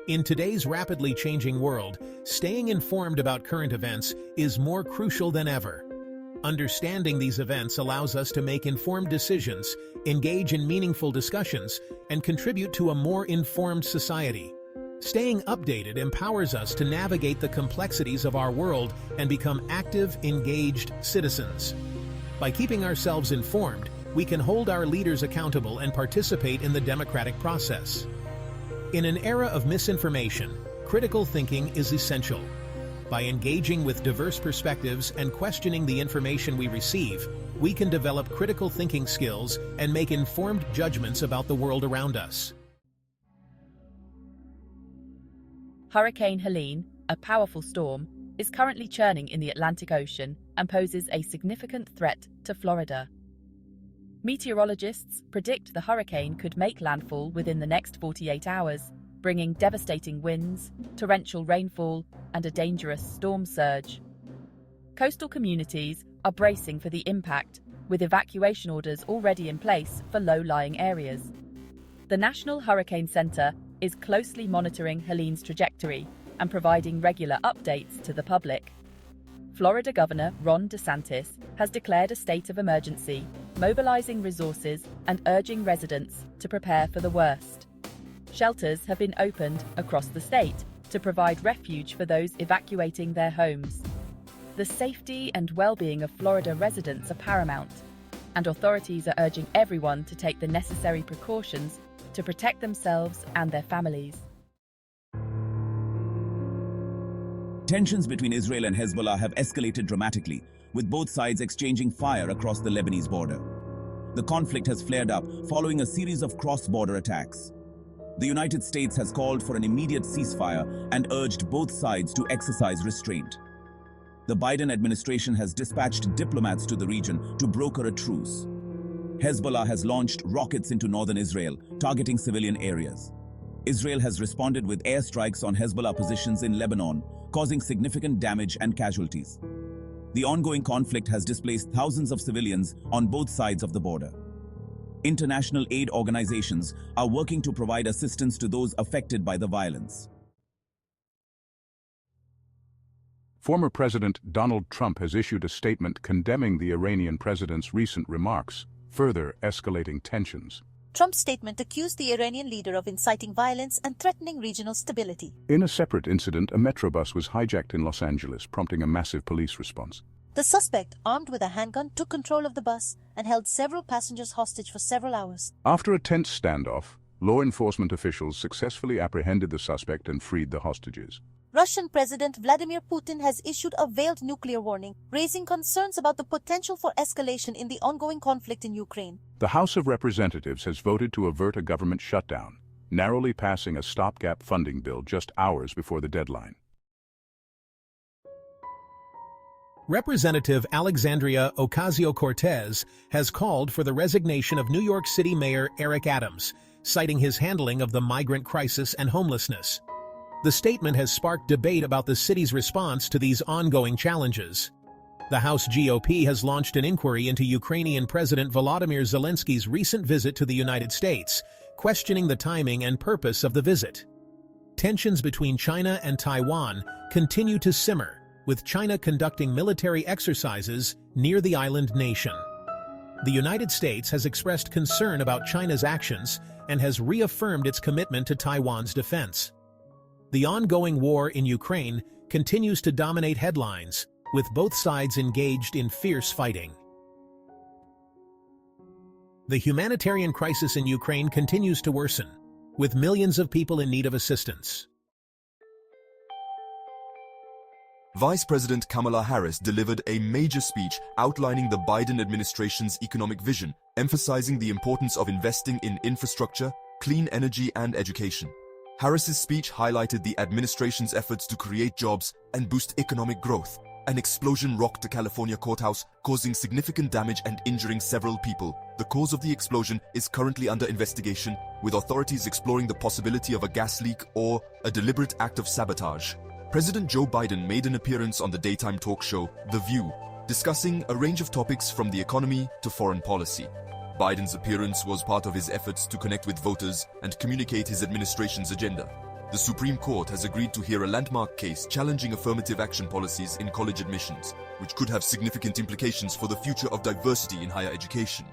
In today's rapidly changing world, staying informed about current events is more crucial than ever. Understanding these events allows us to make informed decisions, engage in meaningful discussions, and contribute to a more informed society. Staying updated empowers us to navigate the complexities of our world and become active, engaged citizens. By keeping ourselves informed, we can hold our leaders accountable and participate in the democratic process. In an era of misinformation, critical thinking is essential. By engaging with diverse perspectives and questioning the information we receive, we can develop critical thinking skills and make informed judgments about the world around us. Hurricane Helene, a powerful storm, is currently churning in the Atlantic Ocean and poses a significant threat to Florida. Meteorologists predict the hurricane could make landfall within the next 48 hours, bringing devastating winds, torrential rainfall, and a dangerous storm surge. Coastal communities are bracing for the impact, with evacuation orders already in place for low-lying areas. The National Hurricane Center is closely monitoring Helene's trajectory and providing regular updates to the public. Florida Governor Ron DeSantis has declared a state of emergency, mobilizing resources and urging residents to prepare for the worst. Shelters have been opened across the state to provide refuge for those evacuating their homes. The safety and well-being of Florida residents are paramount, and authorities are urging everyone to take the necessary precautions to protect themselves and their families. Tensions between Israel and Hezbollah have escalated dramatically, with both sides exchanging fire across the Lebanese border. The conflict has flared up following a series of cross-border attacks. The United States has called for an immediate ceasefire and urged both sides to exercise restraint. The Biden administration has dispatched diplomats to the region to broker a truce. Hezbollah has launched rockets into northern Israel, targeting civilian areas. Israel has responded with airstrikes on Hezbollah positions in Lebanon, causing significant damage and casualties. The ongoing conflict has displaced thousands of civilians on both sides of the border. International aid organizations are working to provide assistance to those affected by the violence. Former President Donald Trump has issued a statement condemning the Iranian president's recent remarks, further escalating tensions. Trump's statement accused the Iranian leader of inciting violence and threatening regional stability. In a separate incident, a Metrobus was hijacked in Los Angeles, prompting a massive police response. The suspect, armed with a handgun, took control of the bus and held several passengers hostage for several hours. After a tense standoff, law enforcement officials successfully apprehended the suspect and freed the hostages. Russian President Vladimir Putin has issued a veiled nuclear warning, raising concerns about the potential for escalation in the ongoing conflict in Ukraine. The House of Representatives has voted to avert a government shutdown, narrowly passing a stopgap funding bill just hours before the deadline. Representative Alexandria Ocasio-Cortez has called for the resignation of New York City Mayor Eric Adams, citing his handling of the migrant crisis and homelessness. The statement has sparked debate about the city's response to these ongoing challenges. The House GOP has launched an inquiry into Ukrainian President Volodymyr Zelensky's recent visit to the United States, questioning the timing and purpose of the visit. Tensions between China and Taiwan continue to simmer, with China conducting military exercises near the island nation. The United States has expressed concern about China's actions and has reaffirmed its commitment to Taiwan's defense. The ongoing war in Ukraine continues to dominate headlines, with both sides engaged in fierce fighting. The humanitarian crisis in Ukraine continues to worsen, with millions of people in need of assistance. Vice President Kamala Harris delivered a major speech outlining the Biden administration's economic vision, emphasizing the importance of investing in infrastructure, clean energy, and education. Harris's speech highlighted the administration's efforts to create jobs and boost economic growth. An explosion rocked the California courthouse, causing significant damage and injuring several people. The cause of the explosion is currently under investigation, with authorities exploring the possibility of a gas leak or a deliberate act of sabotage. President Joe Biden made an appearance on the daytime talk show, The View, discussing a range of topics from the economy to foreign policy. Biden's appearance was part of his efforts to connect with voters and communicate his administration's agenda. the Supreme Court has agreed to hear a landmark case challenging affirmative action policies in college admissions, which could have significant implications for the future of diversity in higher education.